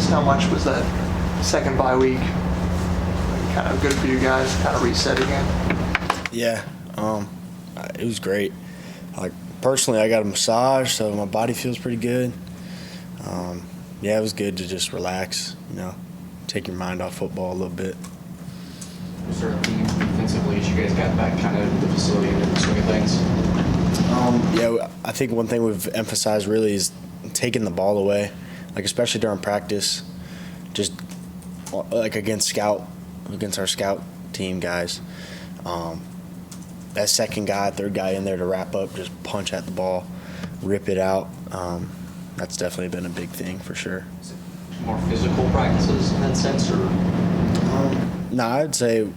Just how much was that second bye week kind of good for you guys, kind of reset again? Yeah, it was great. Like personally, I got a massage, so my body feels pretty good. Yeah, it was good to just relax, take your mind off football a little bit. Certainly defensively, as you guys got back kind of the facility into the swing of things. Yeah, I think one thing we've emphasized really is taking the ball away, like especially during practice, just like against our scout team guys. That second guy, third guy in there to wrap up, just punch at the ball, rip it out. That's definitely been a big thing for sure. Is it more physical practices in that sense, or? No, I'd say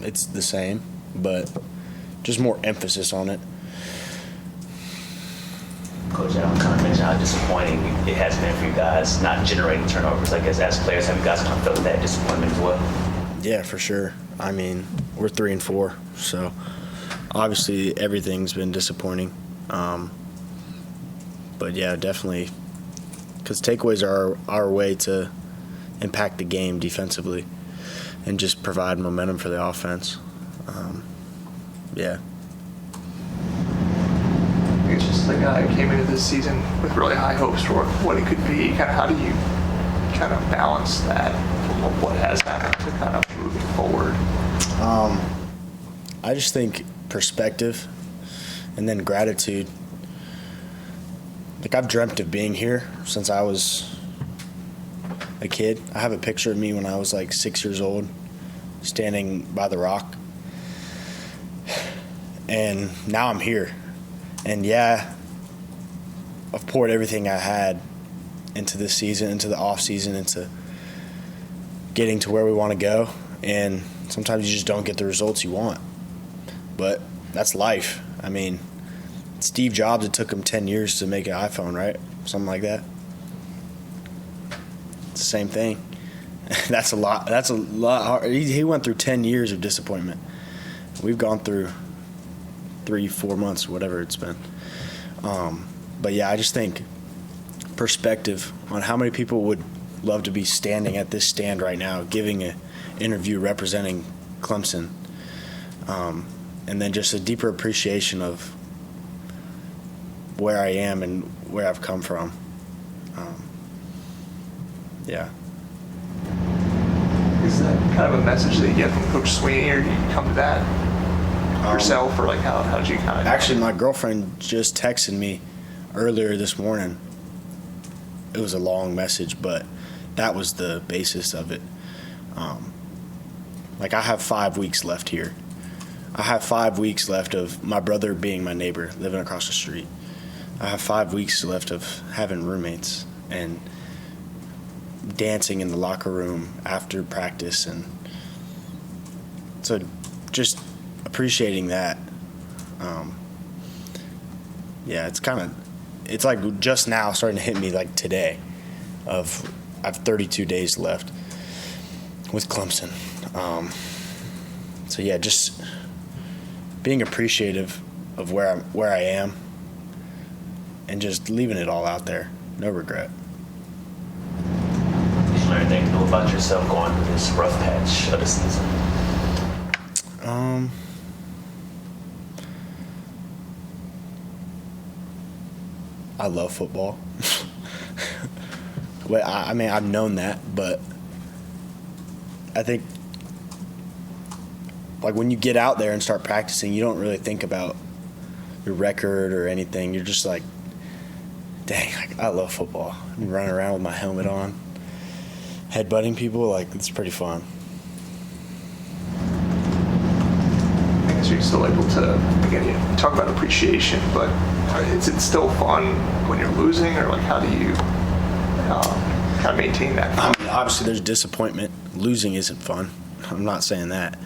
it's the same, but just more emphasis on it. Coach Allen kind of mentioned how disappointing it has been for you guys not generating turnovers. I guess as players, have you guys kind of felt that disappointment as well? Yeah, for sure. I mean, we're 3-4, so obviously everything's been disappointing. But yeah, definitely, because takeaways are our way to impact the game defensively and just provide momentum for the offense. Yeah. It's just a guy who came into this season with really high hopes for what it could be. Kind of how do you kind of balance that from what has happened to kind of moving forward? I just think perspective and then gratitude. Like, I've dreamt of being here since I was a kid. I have a picture of me when I was like 6 years old, standing by the rock. And now I'm here. And yeah, I've poured everything I had into this season, into the off season, into getting to where we want to go. And sometimes you just don't get the results you want. But that's life. I mean, Steve Jobs, it took him 10 years to make an iPhone, right? Something like that. It's the same thing. That's a lot. That's a lot hard. He went through 10 years of disappointment. We've gone through 3-4 months, whatever it's been. But yeah, I just think perspective on how many people would love to be standing at this stand right now, giving an interview representing Clemson, and then just a deeper appreciation of where I am and where I've come from. Yeah. Is that kind of a message that you get from Coach Sweeney, or do you come to that yourself, or like how did you kind of? Actually, my girlfriend just texted me earlier this morning. It was a long message, but that was the basis of it. Like, I have 5 weeks left here. I have 5 weeks left of my brother being my neighbor, living across the street. I have 5 weeks left of having roommates and dancing in the locker room after practice. And so just appreciating that. Yeah, it's like just now starting to hit me like today I have 32 days left with Clemson. So yeah, just being appreciative of where I am and just leaving it all out there. No regret. Did you learn anything new about yourself going through this rough patch of the season? I love football. Well, I mean, I've known that, but I think, like, when you get out there and start practicing, you don't really think about your record or anything. You're just like, dang, like, I love football. I'm running around with my helmet on, headbutting people. Like, it's pretty fun. I guess you're still able to, again, you talk about appreciation, but is it still fun when you're losing, or like how do you kind of maintain that fun? I mean, obviously, there's disappointment. Losing isn't fun. I'm not saying that.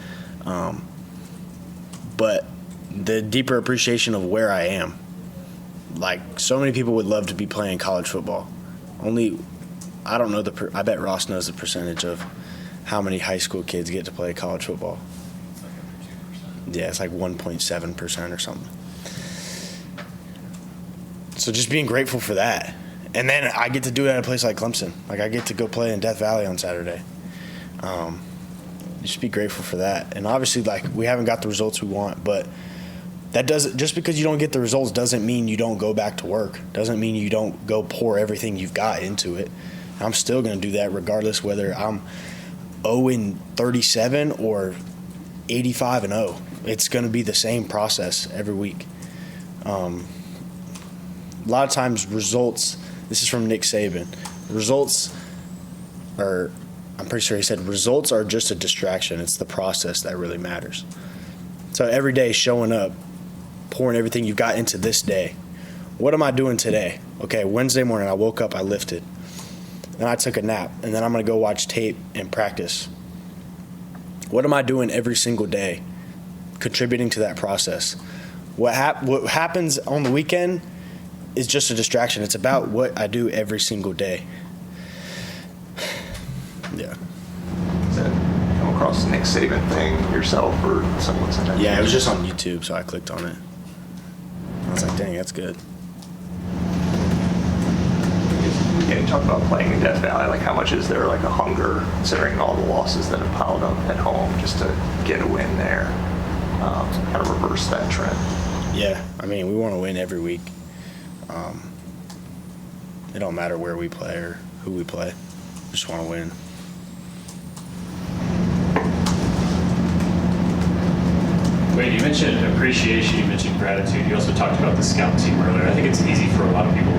But the deeper appreciation of where I am. Like, so many people would love to be playing college football. I don't know I bet Ross knows the percentage of how many high school kids get to play college football. Yeah, it's like 1.7% or something. So just being grateful for that And then I get to do it at a place like Clemson. Like, I get to go play in Death Valley on Saturday. Just be grateful for that. And obviously, like, we haven't got the results we want, but that doesn't, just because you don't get the results doesn't mean you don't go back to work. Doesn't mean you don't go pour everything you've got into it. I'm still going to do that regardless whether I'm 0-37 or 85-0. It's going to be the same process every week. A lot of times results, this is from Nick Saban, results are, I'm pretty sure he said, results are just a distraction. It's the process that really matters. So every day showing up, pouring everything you've got into this day. What am I doing today? Okay, Wednesday morning I woke up, I lifted. Then I took a nap, and then I'm going to go watch tape and practice. What am I doing every single day contributing to that process? What happens on the weekend is just a distraction. It's about what I do every single day. Yeah. Is that come across the Nick Saban thing yourself or someone sent that? Yeah, it was just on YouTube, so I clicked on it. I was like, dang, that's good. Yeah, you talk about playing in Death Valley. Like, how much is there like a hunger, considering all the losses that have piled up at home, just to get a win there, kind of reverse that trend? Yeah, I mean, we want to win every week. It don't matter where we play or who we play. We just want to win. Wait, you mentioned appreciation, you mentioned gratitude, you also talked about the scout team earlier. I think it's easy for a lot of people.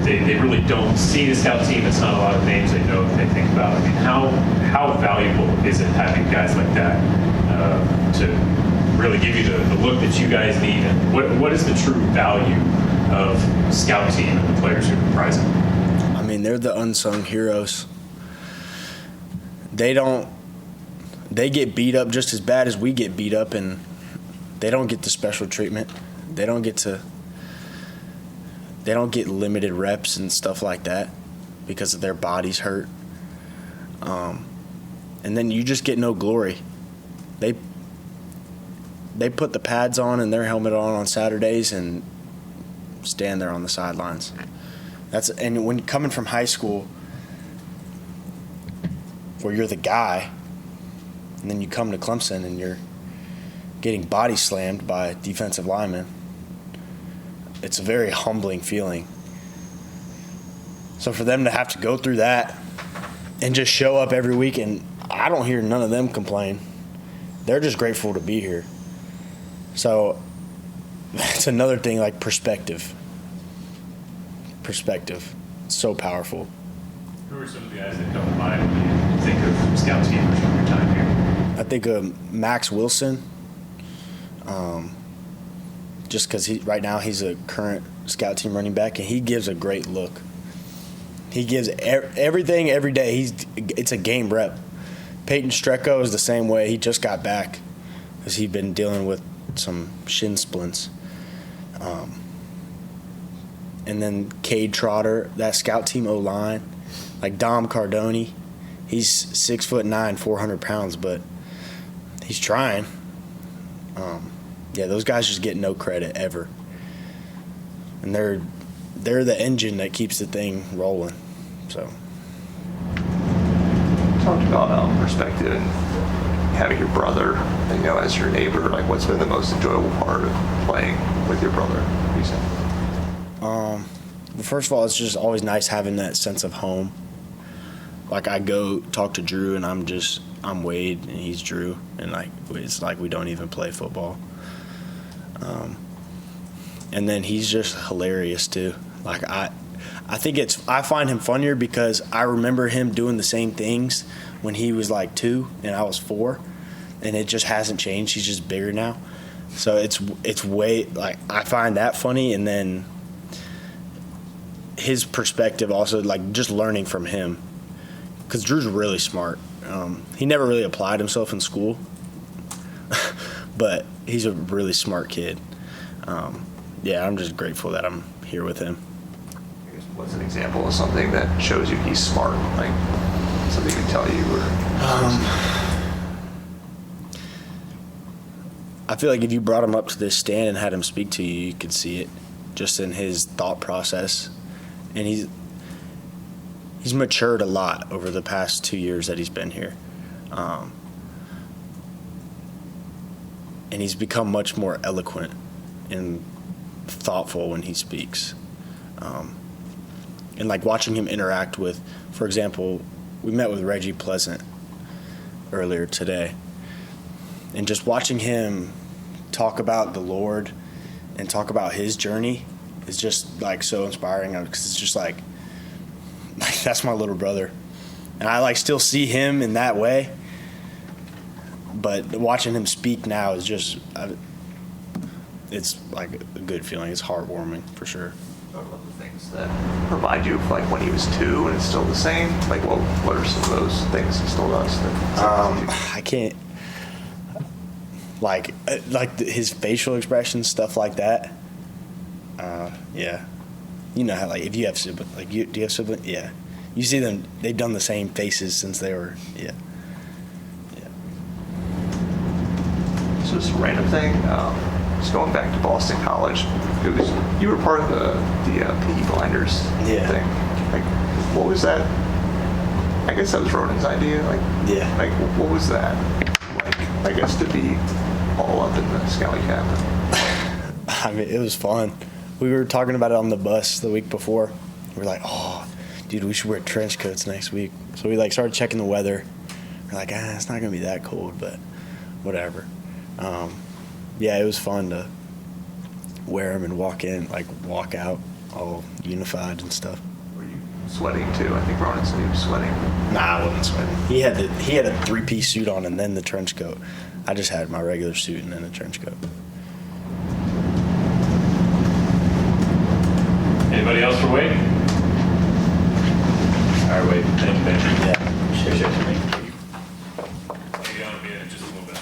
They really don't see the scout team. It's not a lot of names they know that they think about. I mean, how valuable is it having guys like that to really give you the look that you guys need? And what is the true value of scout team and the players who comprise it? I mean, they're the unsung heroes. They get beat up just as bad as we get beat up, and they don't get the special treatment. They don't get limited reps and stuff like that because of their bodies hurt. And then you just get no glory. They put the pads on and their helmet on Saturdays and stand there on the sidelines. And when coming from high school where you're the guy, and then you come to Clemson and you're getting body slammed by defensive linemen, it's a very humbling feeling. So for them to have to go through that and just show up every week, and I don't hear none of them complain. They're just grateful to be here. So that's another thing, like perspective. Perspective. It's so powerful. Who are some of the guys that come to mind when you think of scout teamers from your time here? I think of Max Wilson, just because right now he's a current scout team running back, and he gives a great look. He gives everything every day. It's a game rep. Peyton Strecco is the same way. He just got back because he'd been dealing with some shin splints. And then Cade Trotter, that scout team O-line, like Dom Cardoni, he's 6'9", 400 pounds, but he's trying. Yeah, those guys just get no credit ever, and they're the engine that keeps the thing rolling. So, Talked about perspective and having your brother, as your neighbor. Like, what's been the most enjoyable part of playing with your brother? What do you say? First of all, it's just always nice having that sense of home. Like, I go talk to Drew, and I'm Wade, and he's Drew, and it's like we don't even play football. And then he's just hilarious too. Like, I find him funnier because I remember him doing the same things when he was like 2 and I was 4, and it just hasn't changed. He's just bigger now, so it's way, like, I find that funny. And then his perspective also, like, just learning from him, because Drew's really smart. He never really applied himself in school, but he's a really smart kid. Yeah, I'm just grateful that I'm here with him. I guess, what's an example of something that shows you he's smart? Like, something he can tell you? I feel like if you brought him up to this stand and had him speak to you, you could see it just in his thought process. And he's matured a lot over the past 2 years that he's been here. And he's become much more eloquent and thoughtful when he speaks. And like watching him interact with, for example, we met with Reggie Pleasant earlier today, and just watching him talk about the Lord and talk about his journey is just like so inspiring, because it's just like that's my little brother, and I like still see him in that way, but watching him speak now is just it's like a good feeling. It's heartwarming for sure. What are the things that remind you of like when he was 2 and it's still the same? Like, what are some of those things he still does? I can't like his facial expressions, stuff like that. Yeah, you know how like if you have siblings, like do you have siblings? Yeah, you see them. They've done the same faces since they were. Yeah. So just a random thing. Just going back to Boston College, you were part of the PE blinders Yeah. thing. Like, what was that? I guess that was Ronan's idea. Like, Yeah. Like, what was that? Like, I guess to be all up in the Scally Cap. I mean, it was fun. We were talking about it on the bus the week before. We were like, oh, dude, we should wear trench coats next week. So we like started checking the weather. We're like, it's not gonna be that cold, but whatever. Yeah, it was fun to wear them and walk out all unified and stuff. Were you sweating too? I think Ronan said he was sweating. Nah, I wasn't sweating. He had a 3-piece suit on and then the trench coat. I just had my regular suit and then the trench coat. Anybody else for Wade? All right, Wade. Thank you, Ben. Yeah, Appreciate it. Maybe on a minute, just a little bit.